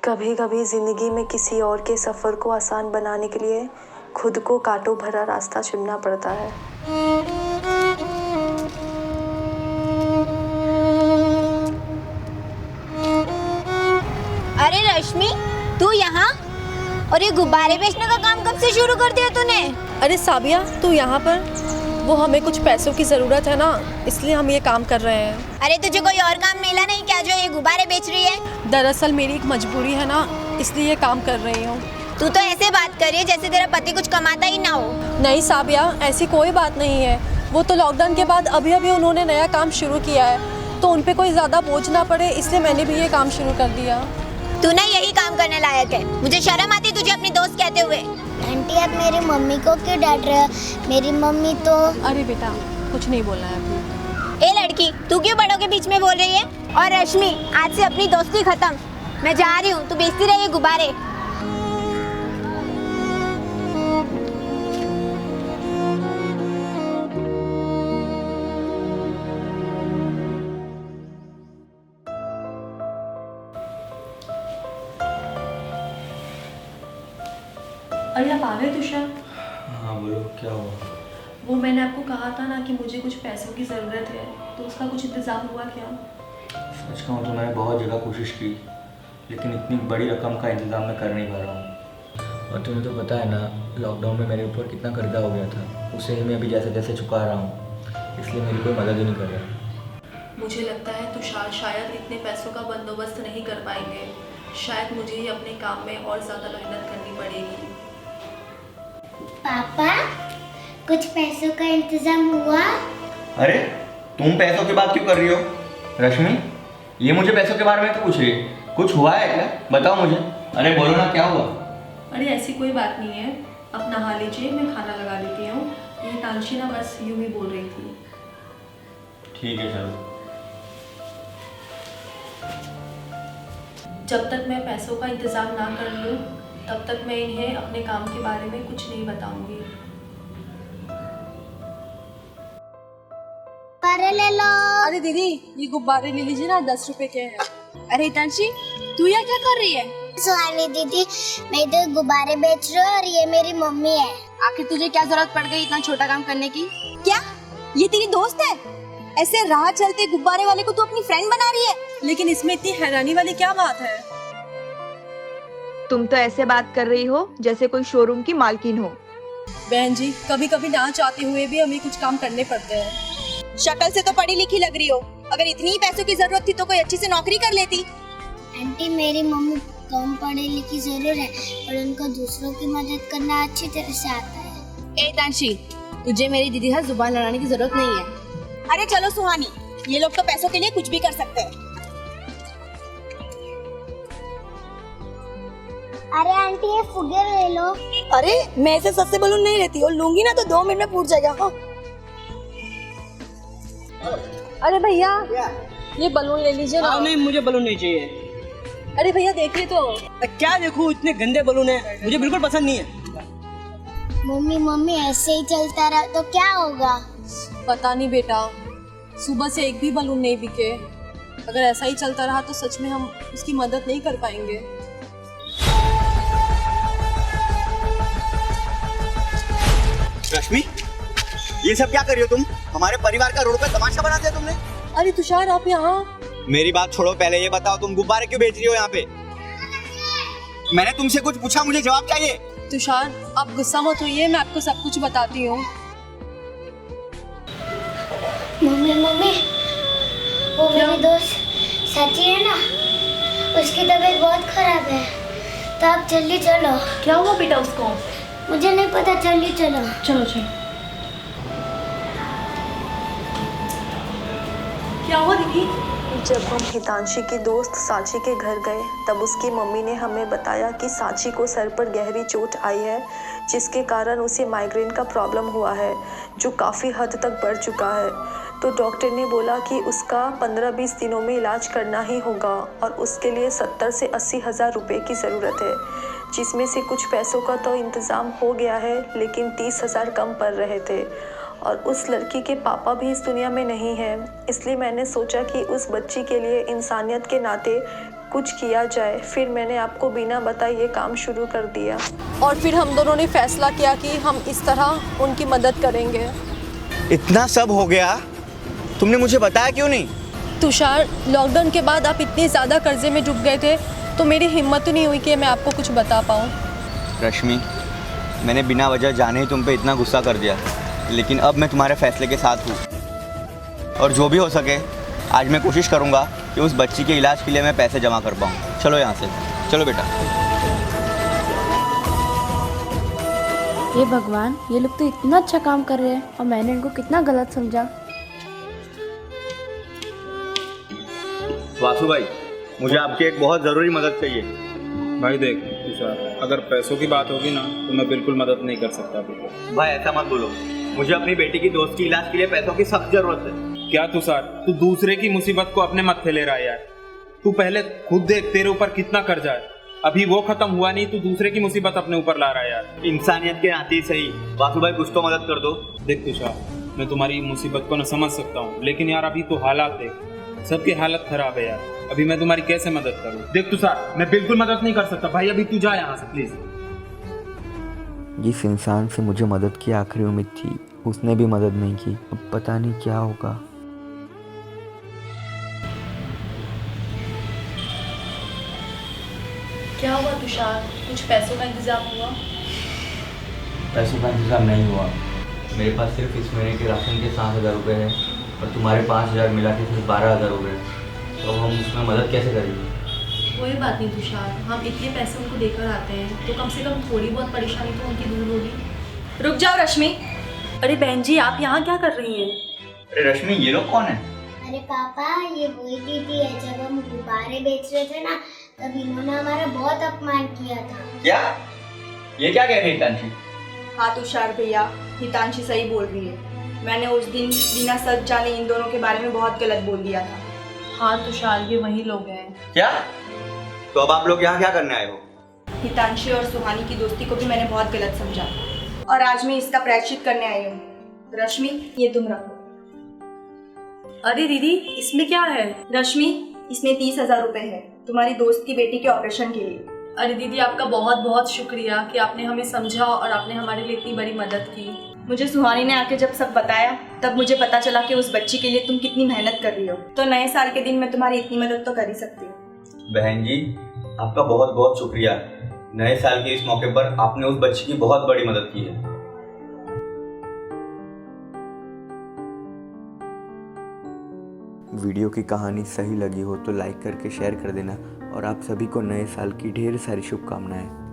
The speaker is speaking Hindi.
कभी कभी ज़िंदगी में किसी और के सफ़र को आसान बनाने के लिए खुद को कांटों भरा रास्ता चुनना पड़ता है। अरे रश्मि, तू यहाँ? और ये गुब्बारे बेचने का काम कब से शुरू कर दिया तूने? अरे साबिया, तू यहाँ पर? वो हमें कुछ पैसों की ज़रूरत है ना, इसलिए हम ये काम कर रहे हैं। अरे तुझे कोई और काम मिला नहीं क्या जो ये गुब्बारे बेच रही है? दरअसल मेरी एक मजबूरी है ना, इसलिए ये काम कर रही हूँ। तू तो ऐसे बात कर रही है जैसे तेरा पति कुछ कमाता ही ना हो। नहीं साबिया, ऐसी कोई बात नहीं है। वो तो लॉकडाउन के बाद अभी अभी उन्होंने नया काम शुरू किया है, तो उन पे कोई ज़्यादा बोझ ना पड़े, इसलिए मैंने भी ये काम शुरू कर दिया। तू ना यही काम करने लायक है। मुझे शर्म आती तुझे अपनी दोस्त कहते हुए। आंटी, आप मेरी मम्मी को क्यों डांट रहे हो? मेरी मम्मी तो... अरे बेटा, कुछ नहीं बोलना है अभी। ए लड़की, तू क्यों बड़ों के बीच में बोल रही है? और रश्मि, आज से अपनी दोस्ती खत्म। मैं जा रही हूँ, तू बेचती रही गुब्बारे। अरे आप आ गए तुषार? हाँ बोलो, क्या हुआ? वो मैंने आपको कहा था ना कि मुझे कुछ पैसों की ज़रूरत है, तो उसका कुछ इंतज़ाम हुआ क्या? सच कहूँ तो मैंने बहुत जगह कोशिश की, लेकिन इतनी बड़ी रकम का इंतज़ाम मैं कर नहीं पा रहा हूँ। और तुम्हें तो पता है ना, लॉकडाउन में मेरे ऊपर कितना कर्जा हो गया था, उसे ही मैं अभी जैसे तैसे चुका रहा हूँ, इसलिए मेरी कोई मदद ही नहीं कर रहा। मुझे लगता है तुषार शायद इतने पैसों का बंदोबस्त नहीं कर पाएंगे। शायद मुझे ही अपने काम में और ज़्यादा मेहनत करनी पड़ेगी। पापा, कुछ पैसों का इंतजाम हुआ? अरे तुम पैसों की बात क्यों कर रही हो रश्मि? ये मुझे पैसों के बारे में क्यों पूछ रही है? कुछ हुआ है क्या? बताओ मुझे। अरे बोलो ना, क्या हुआ? अरे ऐसी कोई बात नहीं है, आप नहा लीजिए, मैं खाना लगा देती हूँ। ये तांशी ना बस यूँ ही बोल रही थी। ठीक है चलो। जब तक मैं पैसों का इंतज़ाम ना कर लूँ, तब तक मैं इन्हें अपने काम के बारे में कुछ नहीं बताऊंगी। गुब्बारे ले लो। अरे दीदी, ये गुब्बारे ले लीजिए ना, 10 रुपए के हैं। अरे तांशी, तू यहाँ क्या कर रही है? सुहानी दीदी, मैं तो गुब्बारे बेच रही हूँ और ये मेरी मम्मी है। आखिर तुझे क्या जरूरत पड़ गई इतना छोटा काम करने की? क्या ये तेरी दोस्त है? ऐसे राह चलते गुब्बारे वाले को तू अपनी फ्रेंड बना रही है? लेकिन इसमें इतनी हैरानी वाली क्या बात है? तुम तो ऐसे बात कर रही हो जैसे कोई शोरूम की मालकिन हो। बहन जी, कभी कभी ना चाहते हुए भी हमें कुछ काम करने पड़ते हैं। शक्ल से तो पढ़ी लिखी लग रही हो। अगर इतनी ही पैसों की जरूरत थी तो कोई अच्छी से नौकरी कर लेती। आंटी, मेरी मम्मी कम पढ़ी लिखी जरूर है, पर उनको दूसरों की मदद करना अच्छी तरह से आता है। ए तांशी, तुझे मेरी दीदी से जुबान लड़ाने की जरूरत नहीं है। अरे चलो सुहानी, ये लोग तो पैसों के लिए कुछ भी कर सकते हैं। अरे आंटी, ये फुगे ले लो। अरे मैं ऐसे सस्ते बलून नहीं लेती, और लूंगी ना तो 2 मिनट में फूट जाएगा। हाँ। अरे भैया, ये बलून ले लीजिए ना। नहीं, मुझे बलून नहीं चाहिए। अरे भैया देखिए तो। क्या देखूं, इतने गंदे बलून है, मुझे बिल्कुल पसंद नहीं है। मम्मी ऐसे ही चलता रहा तो क्या होगा? पता नहीं बेटा, सुबह से एक भी बलून नहीं बिके। अगर ऐसा ही चलता रहा तो सच में हम उसकी मदद नहीं कर पाएंगे। रश्मि, ये सब क्या कर रही हो तुम? हमारे परिवार का रोड पे तमाशा बना दिया तुमने। अरे तुषार, आप यहाँ? मेरी बात छोड़ो, पहले ये बताओ तुम गुब्बारे क्यों बेच रही हो यहाँ पे? मैंने तुमसे कुछ पूछा, मुझे जवाब चाहिए। तुषार, आप गुस्सा मत होइए, मैं आपको सब कुछ बताती हूँ। मम्मी, वो मेरी दोस्त सची है ना, उसकी तबीयत बहुत खराब है, तो आप जल्दी चलो। क्या हुआ बेटा उसको? मुझे नहीं पता, जल्दी चलो। चलो चलो। क्या हुआ दीदी? जब हम हितांशी की दोस्त साची के घर गए, तब उसकी मम्मी ने हमें बताया कि साची को सर पर गहरी चोट आई है, जिसके कारण उसे माइग्रेन का प्रॉब्लम हुआ है, जो काफ़ी हद तक बढ़ चुका है। तो डॉक्टर ने बोला कि उसका 15-20 दिनों में इलाज करना ही होगा, और उसके लिए 70 से 80 हज़ार रुपये की ज़रूरत है, जिसमें से कुछ पैसों का तो इंतज़ाम हो गया है, लेकिन 30 हज़ार कम पड़ रहे थे। और उस लड़की के पापा भी इस दुनिया में नहीं हैं, इसलिए मैंने सोचा कि उस बच्ची के लिए इंसानियत के नाते कुछ किया जाए। फिर मैंने आपको बिना बताए ये काम शुरू कर दिया। और फिर हम दोनों ने फैसला किया कि हम इस तरह उनकी मदद करेंगे। इतना सब हो गया, तुमने मुझे बताया क्यों नहीं? तुषार, लॉकडाउन के बाद आप इतने ज़्यादा कर्जे में डूब गए थे तो मेरी हिम्मत ही नहीं हुई कि मैं आपको कुछ बता पाऊँ। रश्मि, मैंने बिना वजह जाने ही तुम पे इतना गुस्सा कर दिया, लेकिन अब मैं तुम्हारे फैसले के साथ हूँ और जो भी हो सके आज मैं कोशिश करूँगा कि उस बच्ची के इलाज के लिए मैं पैसे जमा कर पाऊँ। चलो यहाँ से, चलो बेटा। हे भगवान, ये लोग तो इतना अच्छा काम कर रहे हैं और मैंने इनको कितना गलत समझा। वासु भाई, मुझे आपकी एक बहुत ज़रूरी मदद चाहिए। भाई देख तुषार, अगर पैसों की बात होगी ना तो मैं बिल्कुल मदद नहीं कर सकता। भाई ऐसा मत बोलो, मुझे अपनी बेटी की दोस्त की इलाज के लिए पैसों की सख्त जरूरत है। क्या तुषार, तू दूसरे की मुसीबत को अपने मत्थे ले रहा है यार। तू पहले खुद देख, तेरे ऊपर कितना कर्जा है, अभी वो खत्म हुआ नहीं, तू दूसरे की मुसीबत अपने ऊपर ला रहा है यार। इंसानियत के नाते ही सही, वासु भाई कुछ तो मदद कर दो। देख तुषार, मैं तुम्हारी मुसीबत को न समझ सकता हूँ, लेकिन यार अभी तो हालात देख, सबकी हालत खराब है यार। अभी मैं तुम्हारी कैसे मदद करूँ? देख तुषार, मैं बिल्कुल मदद नहीं कर सकता भाई, अभी तू जा यहाँ से प्लीज। जिस इंसान से मुझे मदद की आखिरी उम्मीद थी, उसने भी मदद नहीं की। अब पता नहीं क्या होगा। क्या हुआ तुषार, कुछ पैसों का इंतजाम हुआ? पैसों का इंतजाम नहीं हुआ। मेरे पास सिर्फ इस महीने के राशन के 7,000 रुपये हैं और तुम्हारे 5,000 मिला के सिर्फ 12,000 हो गए। तो हम उसमें मदद कैसे करेंगे? कोई बात नहीं तुषार, हम इतने पैसे उनको देकर आते हैं तो कम से कम थोड़ी बहुत परेशानी तो उनकी दूर होगी। रुक जाओ रश्मि। अरे बहन जी, आप यहाँ क्या कर रही हैं? अरे रश्मि, ये लोग कौन है? अरे पापा, ये वही दीदी है, जब हम गुब्बारे बेच रहे थे ना तब इन्होंने हमारा बहुत अपमान किया था। क्या? ये क्या कह रही है तांशी? हाँ तुषार भैया, हितांशी सही बोल रही है। मैंने उस दिन बिना सच जाने इन दोनों के बारे में बहुत गलत बोल दिया था। हाँ तुषार, ये वही लोग हैं। क्या? तो अब आप लोग यहाँ क्या करने आए हो? हितांशी और सुहानी की दोस्ती को भी मैंने बहुत गलत समझा और आज मैं इसका प्रायश्चित करने आई हूँ। रश्मि, ये तुम रखो। अरे दीदी, इसमें क्या है? रश्मि, इसमें 30,000 रुपए है तुम्हारी दोस्त की बेटी के ऑपरेशन के लिए। अरे दीदी, आपका बहुत बहुत शुक्रिया कि आपने हमें समझा और आपने हमारे लिए इतनी बड़ी मदद की। मुझे सुहानी ने आके जब सब बताया तब मुझे पता चला कि उस बच्ची के लिए तुम कितनी मेहनत कर रही हो। तो नए साल के दिन मैं तुम्हारी इतनी मदद तो कर ही सकती हूँ। बहन जी, आपका बहुत बहुत शुक्रिया। नए साल के इस मौके पर आपने उस बच्ची की बहुत बड़ी मदद की है। वीडियो की कहानी सही लगी हो तो लाइक करके शेयर कर देना और आप सभी को नए साल की ढेर सारी शुभकामनाएं।